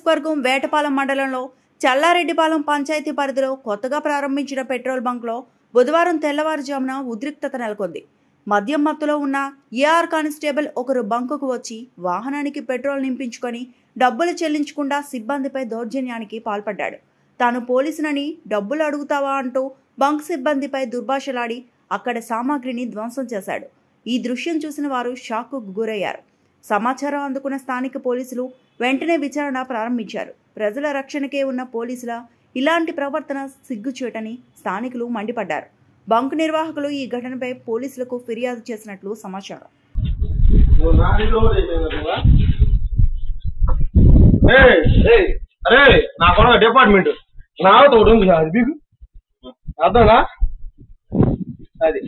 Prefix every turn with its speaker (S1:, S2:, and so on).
S1: నియోజకవర్గం వేటపాలెం మండలంలో చల్లారెడ్డిపాలెం పంచాయతీ పరిధిలో కొత్తగా ప్రారంభించిన పెట్రోల్ బంక్లో బుధవారం తెల్లవారుజామున ఉద్రిక్తత నెలకొంది. మద్యం మత్తులో ఉన్న ఏఆర్ కానిస్టేబుల్ ఒకరు బంకుకు వచ్చి వాహనానికి పెట్రోల్ నింపించుకొని డబ్బులు చెల్లించకుండా సిబ్బందిపై దౌర్జన్యానికి పాల్పడ్డాడు. తాను పోలీసునని డబ్బులు అడుగుతావా అంటూ బంక్ సిబ్బందిపై దుర్భాషలాడి అక్కడ సామాగ్రిని ధ్వంసం చేశాడు. ఈ దృశ్యం చూసిన వారు షాక్కు గురయ్యారు. సమాచారం అందుకున్న స్థానిక పోలీసులు వెంటనే విచారణ ప్రారంభించారు. ప్రజల రక్షణకే ఉన్న పోలీసుల ఇలాంటి ప్రవర్తన సిగ్గుచేటని స్థానికులు మండిపడ్డారు. బంక్ నిర్వాహకులు ఈ ఘటనపై పోలీసులకు ఫిర్యాదు చేసినట్లు సమాచారం.
S2: డిపార్ట్మెంట్ అర్థంలా అది